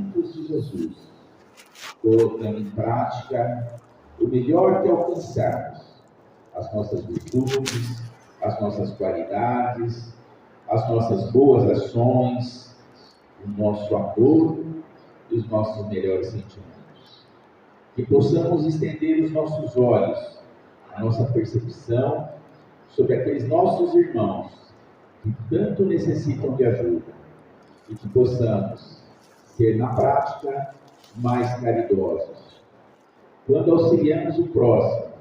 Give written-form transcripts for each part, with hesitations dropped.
ensinamentos de Jesus, colocando em prática o melhor que alcançarmos, as nossas virtudes, as nossas qualidades, as nossas boas ações, o nosso amor e os nossos melhores sentimentos. Que possamos estender os nossos olhos, a nossa percepção sobre aqueles nossos irmãos que tanto necessitam de ajuda e que possamos ser, na prática, mais caridosos. Quando auxiliamos o próximo,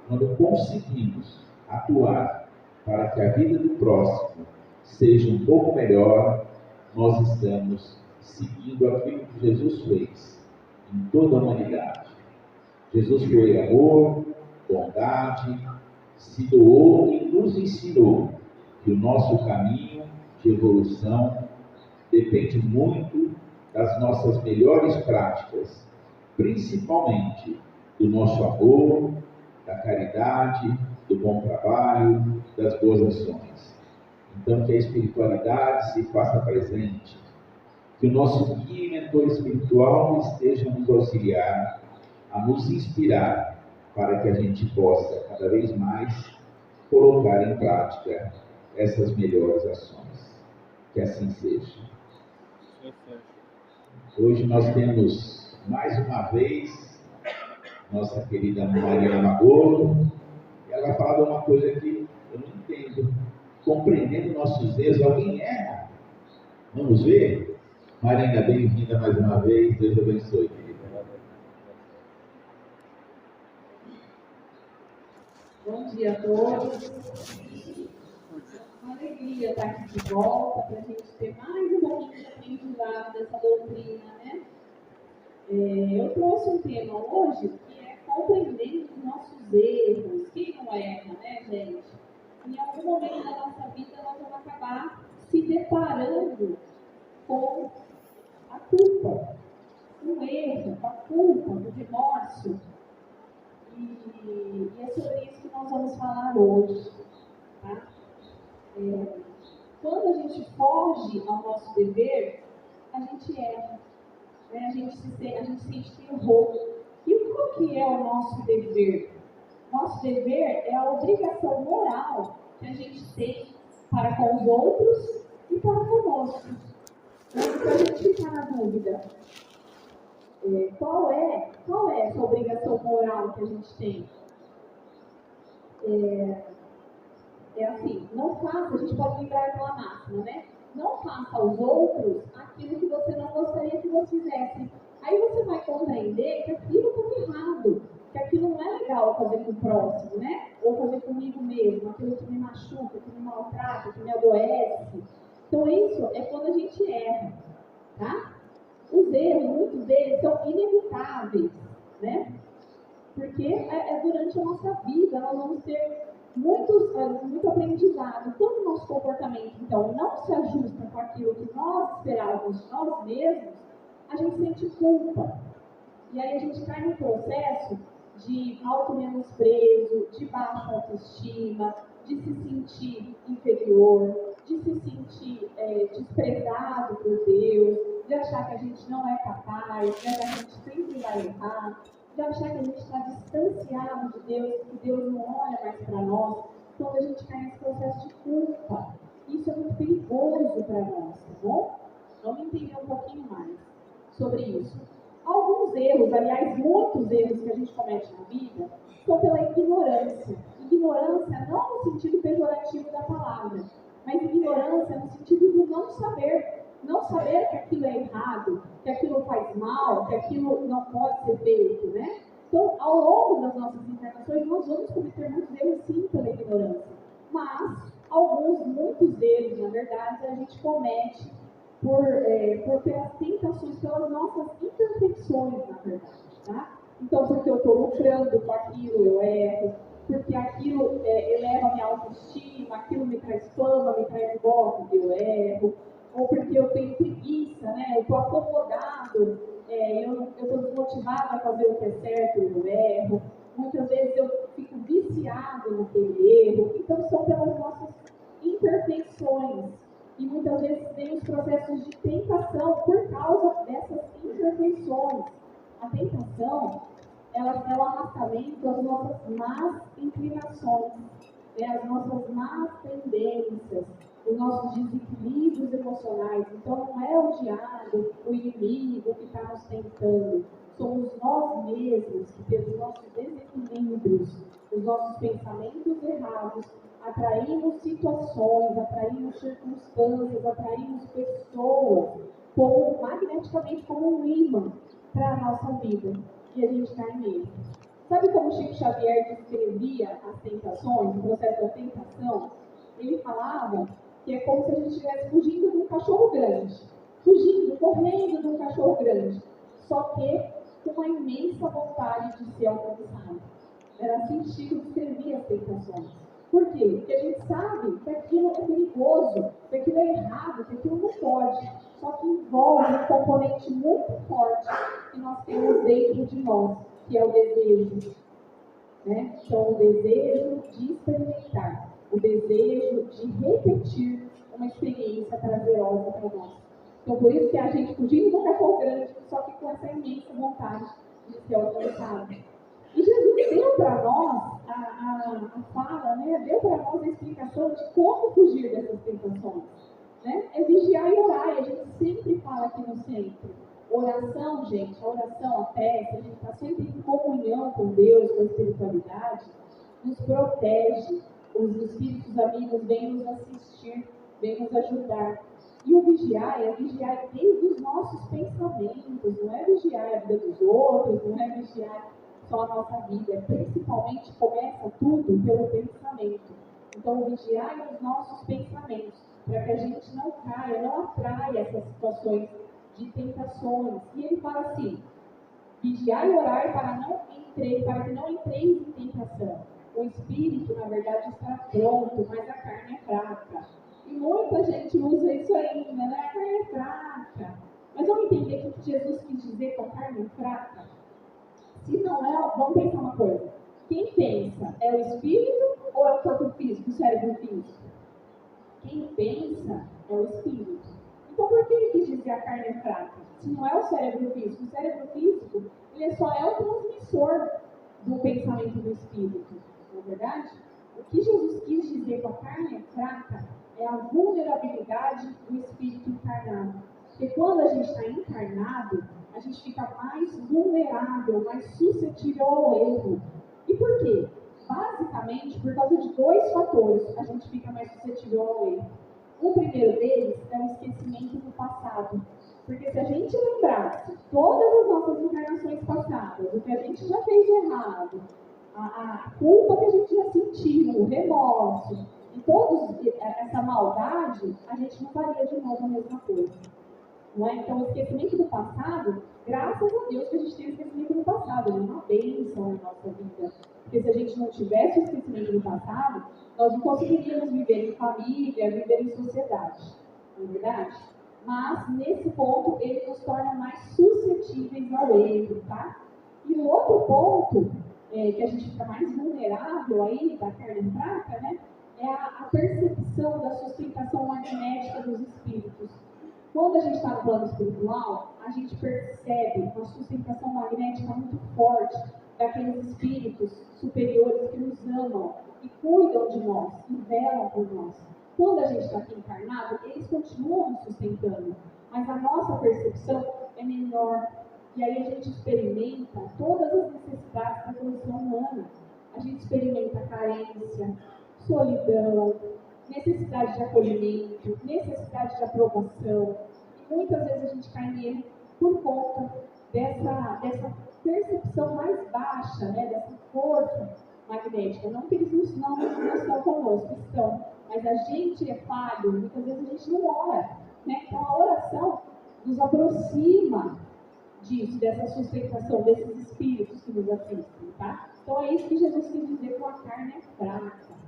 quando conseguimos atuar para que a vida do próximo seja um pouco melhor, nós estamos seguindo aquilo que Jesus fez em toda a humanidade. Jesus foi amor, bondade, se doou e nos ensinou que o nosso caminho de evolução depende muito das nossas melhores práticas, principalmente do nosso amor, da caridade, do bom trabalho, das boas ações. Então, que a espiritualidade se faça presente, que o nosso guia e mentor espiritual esteja a nos auxiliar, a nos inspirar, para que a gente possa, cada vez mais, colocar em prática essas melhores ações. Que assim seja. Hoje nós temos, mais uma vez, nossa querida Mariana Magolo, e ela fala uma coisa que eu não entendo. Compreendendo nossos erros, alguém erra? Vamos ver? Marina, bem-vinda mais uma vez. Deus abençoe, querida. Bom dia a todos. Uma alegria estar aqui de volta para a gente ter mais um pouquinho de aprendizado dessa doutrina, né? Eu trouxe um tema hoje que é compreendendo os nossos erros. Quem não erra, né, gente? Em algum momento da nossa vida nós vamos acabar se deparando com a culpa, com o erro, com a culpa, com o remorso. E é sobre isso que nós vamos falar hoje, tá? Quando a gente foge ao nosso dever, a gente erra, né? A gente sente que errou. E qual que é o nosso dever? Nosso dever é a obrigação moral que a gente tem para com os outros e para conosco. Então a gente fica na dúvida. Qual é essa obrigação moral que a gente tem? Assim, não faça, a gente pode lembrar aquela máxima, né? Não faça aos outros aquilo que você não gostaria que você fizesse. Aí você vai compreender que aquilo está errado, que aquilo não é legal fazer com o próximo, né? Ou fazer comigo mesmo, aquilo que me machuca, que me maltrata, que me adoece. Então isso é quando a gente erra, tá? Os erros, muitos deles são inevitáveis, né? Porque durante a nossa vida nós vamos ter muito aprendizado. Quando o nosso comportamento, então, não se ajusta com aquilo que nós esperávamos de nós mesmos, a gente sente culpa. E aí a gente cai no processo de auto-menosprezo, de baixa autoestima, de se sentir inferior, de se sentir desprezado por Deus, de achar que a gente não é capaz, de achar que a gente sempre vai errar, de achar que a gente está distanciado de Deus, que Deus não olha mais para nós. Então a gente cai nesse processo de culpa. Isso é muito perigoso para nós, tá bom? Vamos entender um pouquinho mais sobre isso. Alguns erros, aliás, muitos erros que a gente comete na vida, são pela ignorância. Ignorância não no sentido pejorativo da palavra, mas ignorância no sentido do não saber. Não saber que aquilo é errado, que aquilo faz mal, que aquilo não pode ser feito, né? Então, ao longo das nossas encarnações, nós vamos cometer muitos erros sim pela ignorância. Mas, muitos deles, na verdade, a gente comete pelas tentações, pelas nossas imperfeições, na verdade, tá? Então, porque eu estou lucrando com aquilo, eu erro. Porque aquilo eleva a minha autoestima, aquilo me traz fama, me traz votos, eu erro. Ou porque eu tenho preguiça, né? Eu estou acomodado, eu estou desmotivada a fazer o que é certo, eu erro. Muitas vezes eu fico viciado naquele erro. Então, são pelas nossas imperfeições. E muitas vezes vem os processos de tentação por causa dessas tentação, elas dão arrastamento às nossas más inclinações, né? As nossas más tendências, os nossos desequilíbrios emocionais. Então, não é o diabo, o inimigo que está nos tentando. Somos nós mesmos que, pelos nossos desequilíbrios, os nossos pensamentos errados, atraímos situações, atraímos circunstâncias, atraímos pessoas, magneticamente como um imã para a nossa vida. E a gente cai nele. Sabe como Chico Xavier descrevia as tentações, o processo da tentação? Ele falava que é como se a gente estivesse fugindo de um cachorro grande. Fugindo, correndo de um cachorro grande. Só que com uma imensa vontade de ser alcançado. Era assim que Chico descrevia as tentações. Por quê? Porque a gente sabe que aquilo é perigoso, que aquilo é errado, que aquilo não pode. Só que envolve um componente muito forte que nós temos dentro de nós, que é o desejo. Né? Então, o desejo de experimentar, o desejo de repetir uma experiência prazerosa para nós. Então, por isso que a gente fugindo do cachorro grande, só que com essa imensa vontade de ser alcançado. E Jesus deu para nós a fala, né? Deu para nós a explicação de como fugir dessas tentações. Né? É vigiar e orar, e a gente sempre fala aqui no centro. Oração, gente, a oração, a prece, a gente está sempre em comunhão com Deus, com a espiritualidade, nos protege. Os espíritos amigos vêm nos assistir, vêm nos ajudar. E o vigiar é vigiar desde os nossos pensamentos, não é vigiar a vida dos outros, não é vigiar só a nossa vida. Principalmente começa tudo pelo pensamento. Então, vigiar os nossos pensamentos, para que a gente não caia, não atraia essas situações de tentações. E ele fala assim: vigiar e orar para que não entreis em tentação. O espírito, na verdade, está pronto, mas a carne é fraca. E muita gente usa isso ainda, né? A carne é fraca. Mas vamos entender o que Jesus quis dizer com a carne fraca? Se não é, vamos pensar uma coisa. Quem pensa é o espírito ou é o corpo físico, o cérebro físico? Quem pensa é o espírito. Então, por que ele quis dizer a carne é fraca? Se não é o cérebro físico ele só é o transmissor do pensamento do espírito. Não é verdade? O que Jesus quis dizer com a carne é fraca é a vulnerabilidade do espírito encarnado. Porque quando a gente está encarnado, a gente fica mais vulnerável, mais suscetível ao erro. E por quê? Basicamente, por causa de dois fatores, a gente fica mais suscetível ao erro. O primeiro deles é o esquecimento do passado. Porque se a gente lembrasse todas as nossas encarnações passadas, o que a gente já fez de errado, a culpa que a gente já sentiu, o remorso, e toda essa maldade, a gente não faria de novo a mesma coisa. Não é? Então, o esquecimento do passado, graças a Deus que a gente tem o esquecimento do passado, ele é uma bênção na nossa vida. Porque se a gente não tivesse o esquecimento do passado, nós não conseguiríamos viver em família, viver em sociedade. Não é verdade? Mas, nesse ponto, ele nos torna mais suscetíveis ao erro, tá? E o outro ponto, que a gente fica mais vulnerável aí, da carne fraca, né? É a percepção da sustentação magnética dos espíritos. Quando a gente está no plano espiritual, a gente percebe uma sustentação magnética muito forte daqueles espíritos superiores que nos amam e cuidam de nós e velam por nós. Quando a gente está aqui encarnado, eles continuam nos sustentando, mas a nossa percepção é menor. E aí a gente experimenta todas as necessidades da condição humana. A gente experimenta carência, solidão, necessidade de acolhimento, necessidade de aprovação. E muitas vezes a gente cai nele por conta dessa percepção mais baixa, né, dessa força magnética. Não que eles não estão conosco, estão, mas a gente é falho, muitas vezes a gente não ora. Né? Então a oração nos aproxima disso, dessa sustentação, desses espíritos que nos assistem. Tá? Então é isso que Jesus quis dizer com a carne é fraca.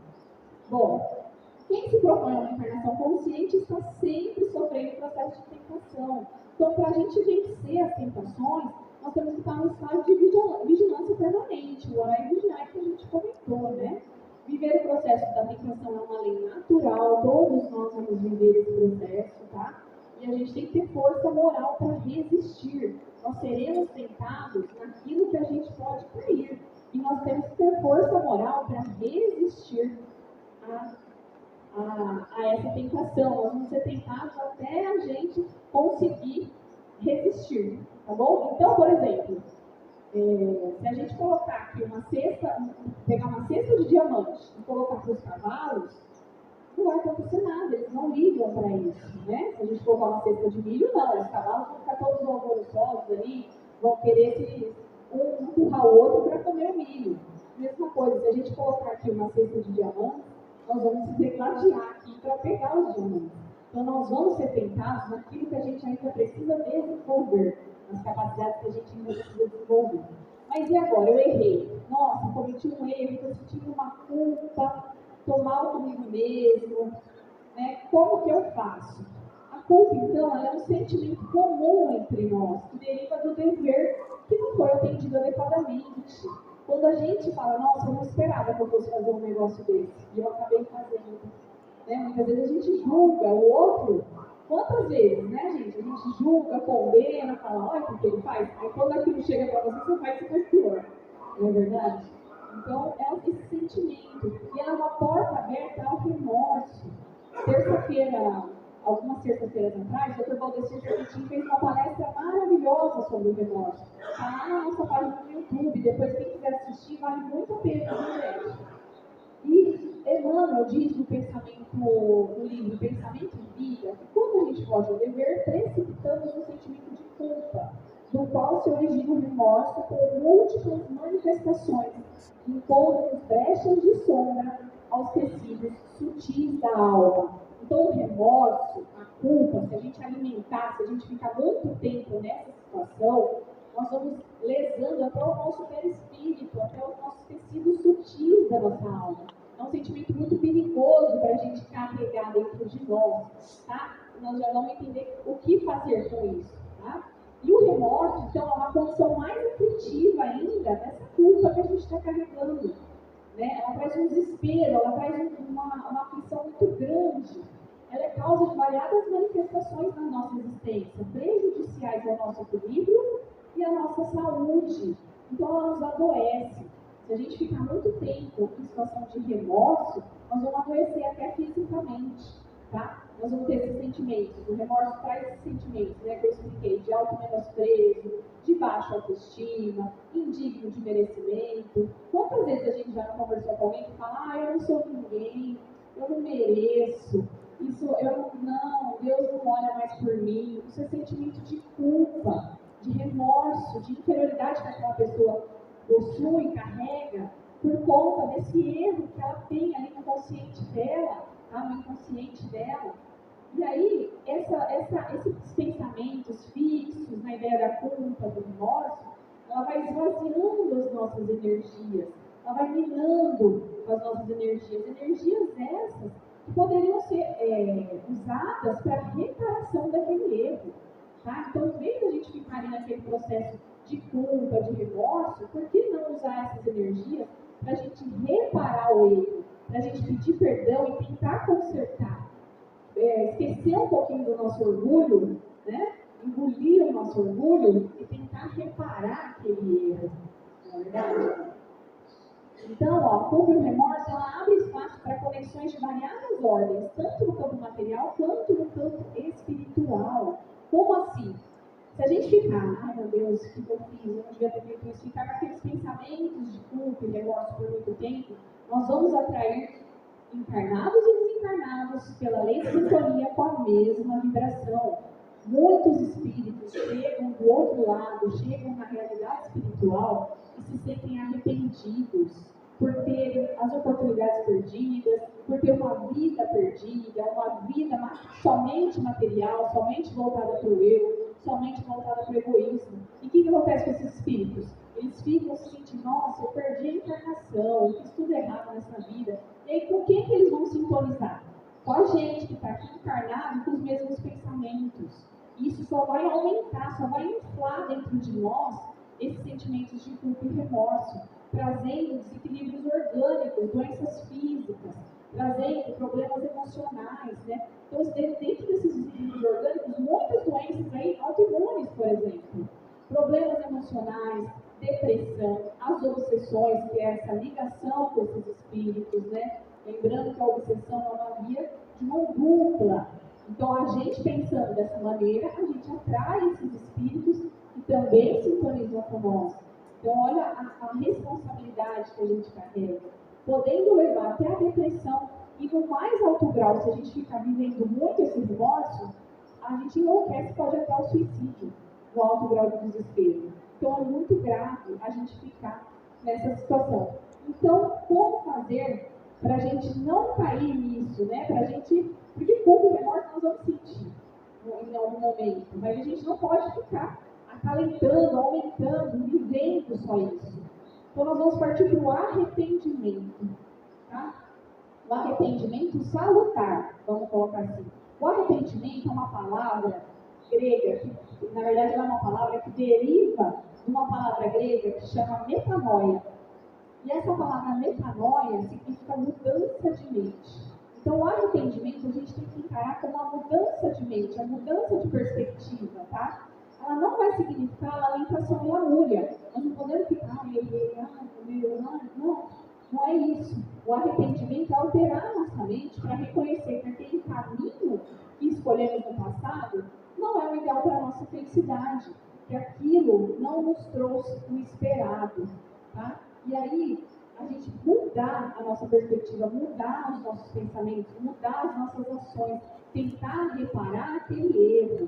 Bom, quem se propõe a uma encarnação consciente está sempre sofrendo processo de tentação. Então, para a gente vencer as tentações, nós temos que estar no estado de vigilância permanente, o orar e vigiar que a gente comentou, né? Viver o processo da tentação é uma lei natural, todos nós vamos viver esse processo, tá? E a gente tem que ter força moral para resistir. Nós seremos tentados naquilo que a gente pode cair. E nós temos que ter força moral para resistir a essa tentação. Nós vamos ser tentados até a gente conseguir resistir. Tá bom? Então, por exemplo, se a gente colocar aqui uma cesta, pegar uma cesta de diamante e colocar para os cavalos, não vai acontecer nada, eles não ligam para isso, né? Se a gente colocar uma cesta de milho, não, os cavalos vão ficar todos alvoroçosos ali, vão querer um empurrar o outro para comer o milho. Mesma coisa, se a gente colocar aqui uma cesta de diamantes, nós vamos se degladiar aqui para pegar os diamantes. Então, nós vamos ser tentados naquilo que a gente ainda precisa desenvolver, nas capacidades que a gente ainda precisa desenvolver. Mas e agora? Eu errei. Nossa, cometi um erro, estou sentindo uma culpa, estou mal comigo mesmo, né? Como que eu faço? A culpa, então, ela é um sentimento comum entre nós, que deriva do dever que não foi atendido adequadamente. Quando a gente fala, nossa, eu não esperava que eu fosse fazer um negócio desse, e eu acabei fazendo. Né? Muitas vezes a gente julga o outro. Quantas vezes, né, gente? A gente julga, condena, fala, olha o que ele faz. Aí quando aquilo chega para você faz pior. Não é verdade? Então, é esse sentimento. E ela é uma porta aberta ao remorso. Algumas terças-feiras atrás, o Dr. Valdecir Serpentin fez uma palestra maravilhosa sobre o remorso. Está lá na nossa página no YouTube. Depois, quem quiser assistir, vale muito a pena, gente. E Emmanuel diz no livro Pensamento e Vida, que quando a gente foge ao dever, precipitamos um sentimento de culpa, do qual se origina o remorso com múltiplas manifestações, impondo-nos brechas de sombra aos tecidos sutis da alma. Então, o remorso, a culpa, se a gente alimentar, se a gente ficar muito tempo nessa situação, nós vamos lesando até o nosso perispírito, até os nossos tecidos sutis da nossa alma. É um sentimento muito perigoso para a gente carregar dentro de nós, tá? Nós já vamos entender o que fazer com isso, tá? E o remorso, então, é uma condição mais aflitiva ainda dessa culpa que a gente está carregando, né? Ela traz um desespero, ela traz uma aflição muito grande. Ela é causa de variadas manifestações na nossa existência, prejudiciais ao nosso equilíbrio e à nossa saúde. Então, ela nos adoece. Se a gente ficar muito tempo em situação de remorso, nós vamos adoecer até fisicamente, tá? Nós vamos ter esses sentimentos. O remorso traz esses sentimentos, né, que eu expliquei, de auto-menosprezo, de baixa autoestima, indigno de merecimento. Quantas vezes a gente já não conversou com alguém que fala, eu não sou ninguém, eu não mereço, Deus não olha mais por mim. Isso é sentimento de culpa, de remorso, de inferioridade que aquela pessoa possui, carrega, por conta desse erro que ela tem ali no consciente dela, tá? No inconsciente dela. E aí, esses pensamentos fixos na ideia da culpa, do remorso, ela vai esvaziando as nossas energias, ela vai minando as nossas energias essas que poderiam ser usadas para a reparação daquele erro. Tá? Então, em vez de a gente ficar ali naquele processo de culpa, de remorso, por que não usar essas energias para a gente reparar o erro, para a gente pedir perdão e tentar consertar? Esquecer um pouquinho do nosso orgulho, né? Engolir o nosso orgulho e tentar reparar aquele erro. Não é verdade? Então, a culpa e o remorso, ela abre espaço para conexões de variadas ordens, tanto no campo material quanto no campo espiritual. Como assim? Se a gente ficar, ai meu Deus, o que eu fiz? Eu não devia ter feito isso, ficar com aqueles pensamentos de culpa e remorso por muito tempo, nós vamos atrair encarnados e desencarnados pela lei de sintonia com a mesma vibração. Muitos espíritos chegam do outro lado, chegam na realidade espiritual e se sentem arrependidos por terem as oportunidades perdidas, por ter uma vida perdida, uma vida somente material, somente voltada para o eu, somente voltada para o egoísmo. E o que acontece com esses espíritos? Eles ficam se sentindo, nossa, eu perdi a encarnação, eu fiz tudo errado nessa vida. E aí, com quem que eles vão sintonizar? Com a gente que está aqui encarnado com os mesmos pensamentos. Isso só vai aumentar, só vai inflar dentro de nós esses sentimentos de culpa e remorso, trazendo desequilíbrios orgânicos, doenças físicas, trazendo problemas emocionais, né? Então, dentro desses desequilíbrios orgânicos, muitas doenças aí, autoimunes, por exemplo, problemas emocionais, depressão, as obsessões, que é essa ligação com esses espíritos, né? Lembrando que a obsessão é uma via de mão dupla. Então, a gente pensando dessa maneira, a gente atrai esses espíritos que também sintonizam com nós. Então, olha a responsabilidade que a gente carrega, podendo levar até a depressão. E no mais alto grau, se a gente ficar vivendo muito esse remorso, a gente enlouquece, pode até o suicídio, no alto grau de desespero. Então, é muito grave a gente ficar nessa situação. Então, como fazer para a gente não cair nisso, né? Pra gente, porque culpa e remorso nós vamos sentir em algum momento, mas a gente não pode ficar acalentando, aumentando, vivendo só isso. Então, nós vamos partir para o arrependimento, tá? O arrependimento salutar, vamos colocar assim. O arrependimento é uma palavra grega, que na verdade ela é uma palavra que deriva de uma palavra grega que chama metanoia. E essa palavra metanoia significa mudança de mente. Então, o arrependimento a gente tem que encarar como uma mudança de mente, uma mudança de perspectiva, tá? Ela não vai significar lamentação e lamúria. Nós não podemos ficar, não é isso. O arrependimento é alterar a nossa mente para reconhecer que aquele caminho que escolhemos no passado não é o ideal para a nossa felicidade, que aquilo não nos trouxe o esperado, tá? E aí, a gente mudar a nossa perspectiva, mudar os nossos pensamentos, mudar as nossas ações, tentar reparar aquele erro,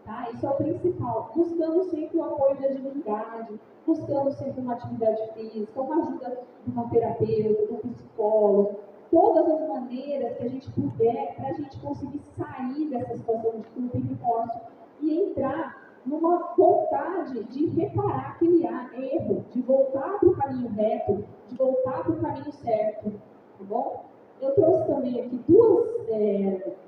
tá? Isso é o principal, buscando sempre o apoio da divindade, buscando sempre uma atividade física, uma ajuda de uma terapeuta, de um psicólogo, todas as maneiras que a gente puder para a gente conseguir sair dessa situação de culpa e remorso e entrar numa vontade de reparar aquele erro, de voltar para o caminho reto, de voltar para o caminho certo, tá bom? Eu trouxe também aqui duas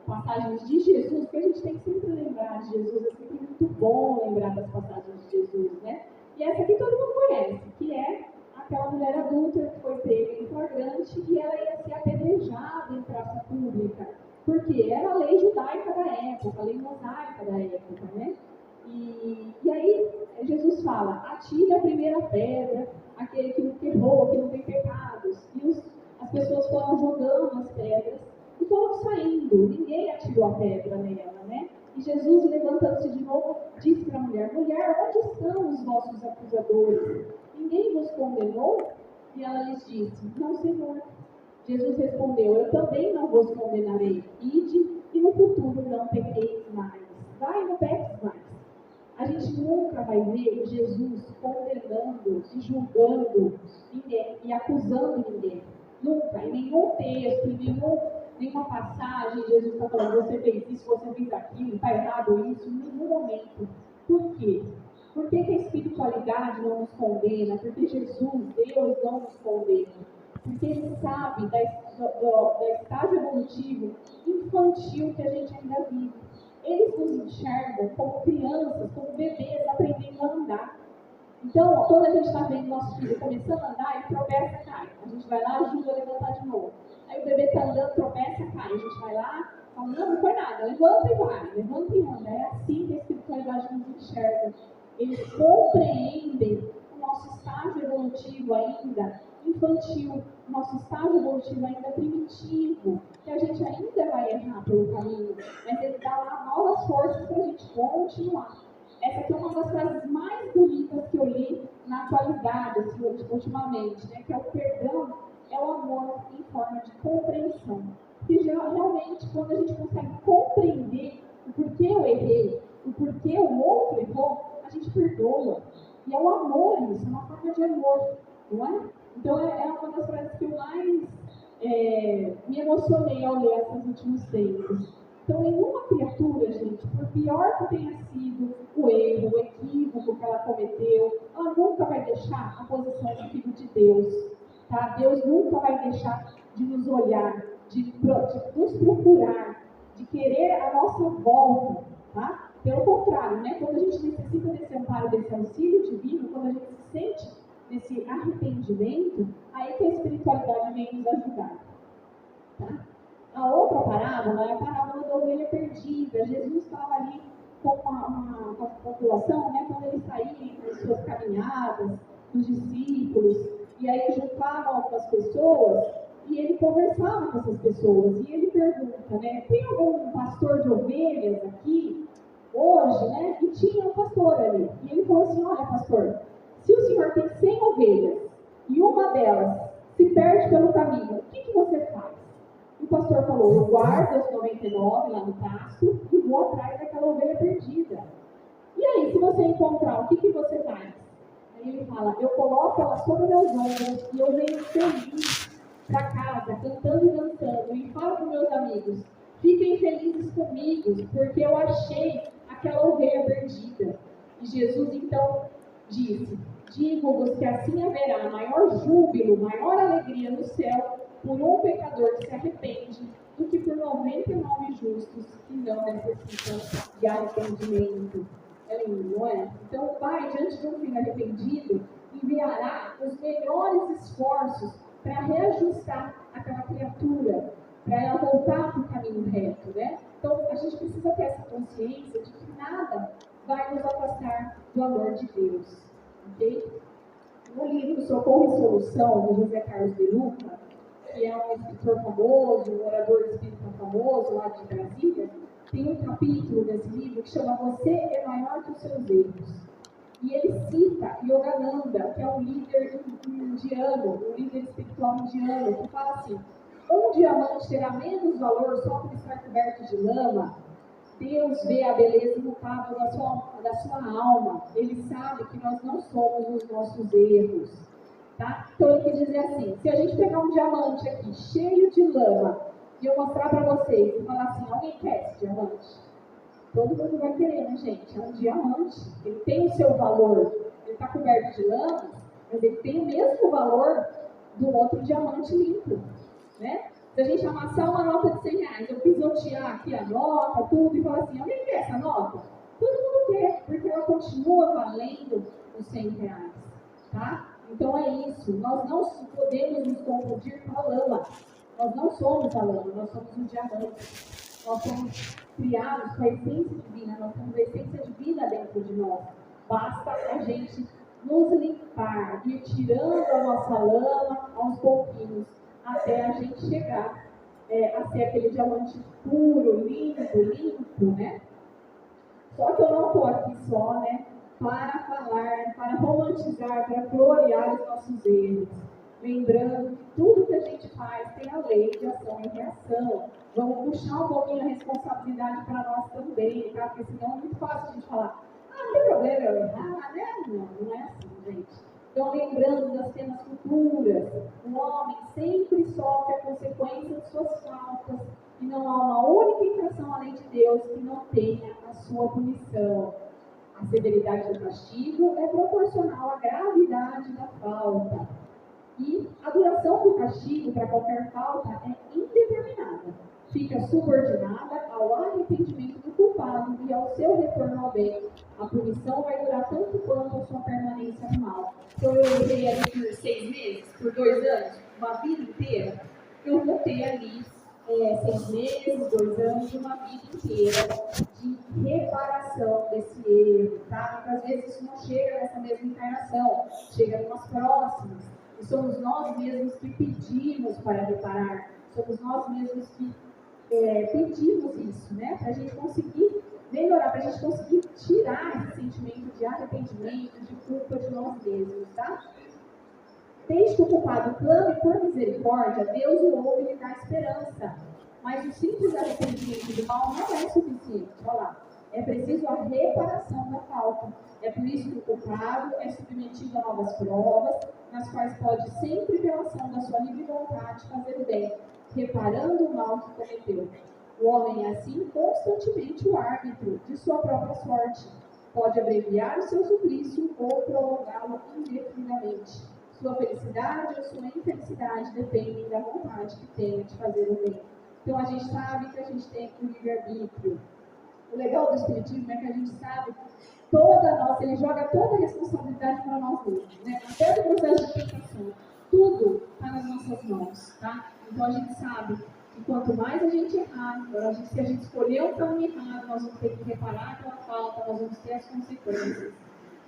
passagens de Jesus, que a gente tem que sempre lembrar de Jesus, é sempre muito bom lembrar das passagens de Jesus, né? E essa aqui todo mundo conhece, que é aquela mulher adulta que foi pega em flagrante e ela ia ser apedrejada em praça pública, porque era a lei judaica da época, a lei mosaica da época, né? E aí Jesus fala, atire a primeira pedra, aquele que não errou, que não tem pecados. E as pessoas foram jogando as pedras e foram saindo. Ninguém atirou a pedra nela, né? E Jesus, levantando-se de novo, disse para a mulher, mulher, onde estão os vossos acusadores? Ninguém vos condenou? E ela lhes disse, não, Senhor. Jesus respondeu, eu também não vos condenarei. Ide e no futuro não pequeis mais. Vai e não peques mais. A gente nunca vai ver Jesus condenando e julgando ninguém e acusando ninguém. Nunca. Em nenhum texto, em nenhuma passagem, Jesus está falando, você fez isso, você fez aquilo, está errado isso, em nenhum momento. Por quê? Por que a espiritualidade não nos condena? Porque Jesus, Deus, não nos condena. Porque Ele sabe da estágio evolutivo infantil que a gente ainda vive. Eles nos enxergam como crianças, como bebês aprendendo a andar. Então, quando a gente está vendo nosso filho começando a andar, ele tropeça e cai. A gente vai lá, ajuda a levantar de novo. Aí o bebê está andando, tropeça e cai. A gente vai lá, fala, não foi nada, levanta e vai, levanta e anda. É assim que a espiritualidade nos enxerga. Eles compreendem o nosso estágio evolutivo ainda infantil, o nosso estágio evolutivo ainda primitivo, que a gente ainda vai errar pelo caminho, mas ele dá lá novas forças para a gente continuar. Essa aqui é uma das frases mais bonitas que eu li na atualidade, assim, ultimamente, né? Que é o perdão é o amor em forma de compreensão. Porque realmente, quando a gente consegue compreender o porquê eu errei, o porquê o outro errou, a gente perdoa. E é o amor isso, é uma forma de amor, não é? Então, é uma das frases que eu mais me emocionei ao ler esses últimos tempos. Então, nenhuma criatura, gente, por pior que tenha sido o erro, o equívoco que ela cometeu, ela nunca vai deixar a posição de filho de Deus. Tá? Deus nunca vai deixar de nos olhar, de nos procurar, de querer a nossa volta. Tá? Pelo contrário, né? Quando a gente necessita desse amparo, desse auxílio divino, quando a gente se sente nesse arrependimento, aí que a espiritualidade vem nos ajudar. Tá? A outra parábola é a parábola da ovelha perdida. Jesus estava ali com a população, né, quando ele saía nas suas caminhadas, os discípulos, e aí juntavam algumas pessoas, e ele conversava com essas pessoas, e ele pergunta, né, tem algum pastor de ovelhas aqui hoje, né? E tinha um pastor ali, e ele falou assim, olha pastor, se o senhor tem 100 ovelhas, e uma delas se perde pelo caminho, o que você faz? O pastor falou, eu guardo as 99 lá no pasto e vou atrás daquela ovelha perdida. E aí, se você encontrar, o que você faz? Aí ele fala, eu coloco ela sobre meus ombros e eu venho feliz para casa, cantando e dançando, e falo para meus amigos, fiquem felizes comigo, porque eu achei aquela ovelha perdida. E Jesus então disse, digo-vos que assim haverá maior júbilo, maior alegria no céu por um pecador que se arrepende, do que por 99 justos que não necessitam de arrependimento. É lindo, não é? Então o Pai, diante de um filho arrependido, enviará os melhores esforços para reajustar aquela criatura, para ela voltar para o caminho reto, né? Então a gente precisa ter essa consciência de que nada vai nos afastar do amor de Deus, ok? No livro Socorro e Solução, do José Carlos de Luca, que é um escritor famoso, um orador espírita famoso lá de Brasília, tem um capítulo desse livro que chama Você é Maior que os Seus Erros. E ele cita Yogananda, que é um líder indiano, um líder espiritual indiano, que fala assim, um diamante terá menos valor só por estar coberto de lama. Deus vê a beleza imutável da sua alma. Ele sabe que nós não somos os nossos erros. Tá? Então ele quer dizer assim, se a gente pegar um diamante aqui, cheio de lama, e eu mostrar para vocês e falar assim, alguém quer esse diamante? Todo mundo vai querer, né, gente? É um diamante, ele tem o seu valor, ele está coberto de lama, mas ele tem o mesmo valor do outro diamante limpo, né? Se a gente amassar uma nota de 100 reais, eu pisotear aqui a nota, tudo, e falar assim, alguém quer essa nota? Todo mundo quer, porque ela continua valendo os 100 reais, tá? Então é isso, nós não podemos nos confundir com a lama. Nós não somos a lama, nós somos um diamante. Nós somos criados com a essência divina, nós temos a essência divina dentro de nós. Basta a gente nos limpar, ir tirando a nossa lama aos pouquinhos, até a gente chegar a ser aquele diamante puro, limpo, né? Só que eu não estou aqui só, né, para falar, para romantizar, para gloriar os nossos erros. Lembrando que tudo que a gente faz tem a lei de ação e reação. Vamos puxar um pouquinho a responsabilidade para nós também, tá? Porque senão é muito fácil a gente falar, não tem problema eu errar, né? Não é assim, gente. Então, lembrando das penas futuras, o homem sempre sofre a consequência de suas faltas, e não há uma única infração à lei de Deus que não tenha a sua punição. A severidade do castigo é proporcional à gravidade da falta. E a duração do castigo para qualquer falta é indeterminada. Fica subordinada ao arrependimento do culpado e ao seu retorno ao bem. A punição vai durar tanto quanto a sua permanência no mal. Então eu errei ali por 6 meses, por 2 anos, uma vida inteira. Eu vou ter ali 6 meses, 2 anos, uma vida inteira de reparação desse erro, tá? Porque às vezes isso não chega nessa mesma encarnação, chega em umas próximas. E somos nós mesmos que pedimos para reparar, somos nós mesmos que pedimos isso, né? Para a gente conseguir melhorar, para a gente conseguir tirar esse sentimento de arrependimento, de culpa de nós mesmos, tá? Desde que o culpado clame por misericórdia, Deus o ouve e lhe dá esperança. Mas o simples arrependimento do mal não é suficiente. Olha lá. É preciso a reparação da falta. É por isso que o culpado é submetido a novas provas, nas quais pode sempre, pela ação da sua livre vontade, fazer o bem, reparando o mal que cometeu. O homem é assim constantemente o árbitro de sua própria sorte. Pode abreviar o seu suplício ou prolongá-lo indefinidamente. Sua felicidade ou sua infelicidade dependem da vontade que tenha de fazer o bem. Então a gente sabe que a gente tem o livre-arbítrio. O legal do Espiritismo é que a gente sabe ele joga toda a responsabilidade para nós mesmos, né? Até do processo de tentação. Tudo está nas nossas mãos, tá? Então a gente sabe que E quanto mais a gente errar, se a gente escolher um caminho errado, nós vamos ter que reparar aquela falta, nós vamos ter as consequências.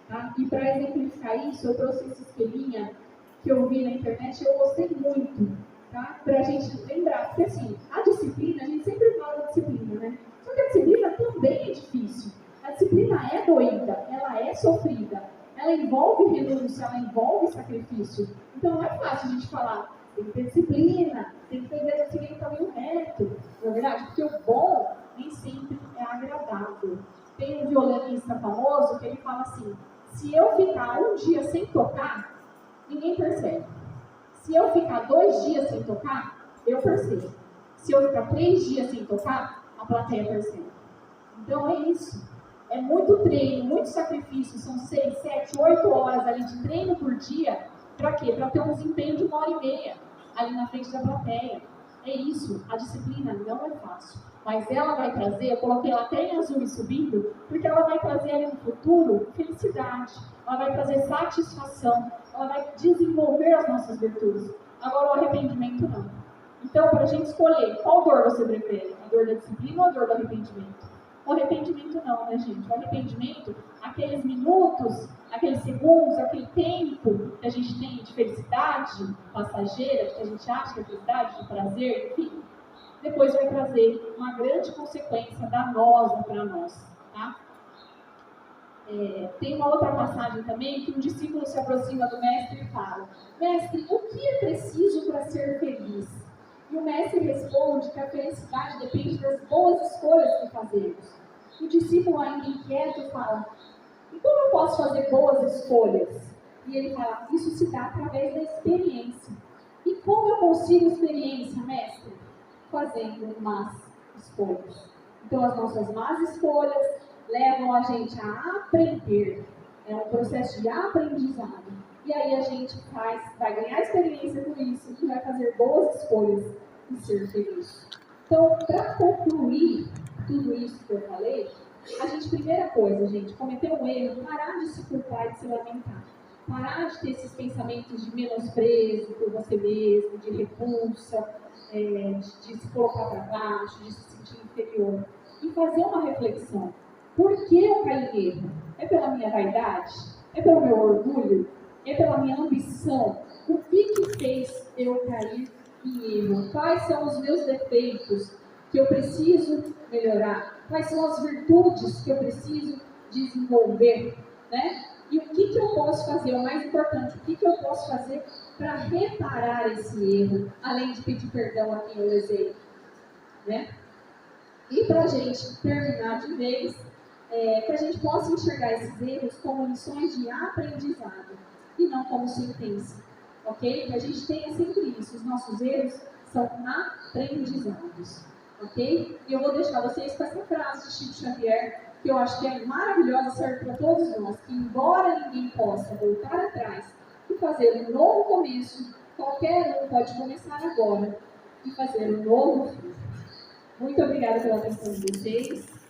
Tá? E para exemplificar isso, eu trouxe esse esqueminha que eu vi na internet e eu gostei muito, tá? Para a gente lembrar, porque assim, a disciplina, a gente sempre fala da disciplina, né? Só que a disciplina também é difícil. A disciplina é doída, ela é sofrida, ela envolve renúncia, ela envolve sacrifício. Então não é fácil a gente falar, tem que ter disciplina, tem que seguir o caminho reto, não é verdade? Porque o bom nem sempre é agradável. Tem um violinista famoso que ele fala assim, se eu ficar um dia sem tocar, ninguém percebe. Se eu ficar 2 dias sem tocar, eu percebo. Se eu ficar 3 dias sem tocar, a plateia percebe. Então é isso. É muito treino, muito sacrifício. São 6, 7, 8 horas ali de treino por dia. Para quê? Para ter um desempenho de 1h30 ali na frente da plateia. É isso. A disciplina não é fácil. Mas ela vai trazer, eu coloquei ela até em azul e subindo, porque ela vai trazer ali no futuro felicidade. Ela vai trazer satisfação. Ela vai desenvolver as nossas virtudes. Agora o arrependimento não. Então, para a gente escolher qual dor você prefere, a dor da disciplina ou a dor do arrependimento? O arrependimento não, né, gente? O arrependimento, aqueles minutos, aqueles segundos, aquele tempo que a gente tem de felicidade passageira, que a gente acha que é felicidade, de prazer, enfim, depois vai trazer uma grande consequência danosa para nós, tá? Tem uma outra passagem também que um discípulo se aproxima do mestre e fala: Mestre, o que é preciso para ser feliz? E o mestre responde que a felicidade depende das boas escolhas que fazemos. O discípulo, ainda inquieto, fala: e como eu posso fazer boas escolhas? E ele fala: isso se dá através da experiência. E como eu consigo experiência, mestre? Fazendo más escolhas. Então, as nossas más escolhas levam a gente a aprender. É um processo de aprendizado. E aí a gente vai ganhar experiência com isso e vai fazer boas escolhas e ser feliz. Então, para concluir tudo isso que eu falei, a gente, primeira coisa, gente, cometer um erro, parar de se culpar e de se lamentar. Parar de ter esses pensamentos de menosprezo por você mesmo, de repulsa, de se colocar para baixo, de se sentir inferior. E fazer uma reflexão. Por que eu caí em erro? É pela minha vaidade? É pelo meu orgulho? É pela minha ambição? O que fez eu cair em erro? Quais são os meus defeitos que eu preciso melhorar? Quais são as virtudes que eu preciso desenvolver? Né? E o que eu posso fazer? O mais importante, o que eu posso fazer para reparar esse erro, além de pedir perdão a quem eu lesei? Né? E para a gente terminar de vez, que a gente possa enxergar esses erros como lições de aprendizado e não como sentença, ok? Que a gente tenha sempre isso, os nossos erros são aprendizados, ok? E eu vou deixar vocês com essa frase de Chico Xavier, que eu acho que é maravilhosa, serve para todos nós, que embora ninguém possa voltar atrás e fazer um novo começo, qualquer um pode começar agora e fazer um novo fim. Muito obrigada pela atenção de vocês.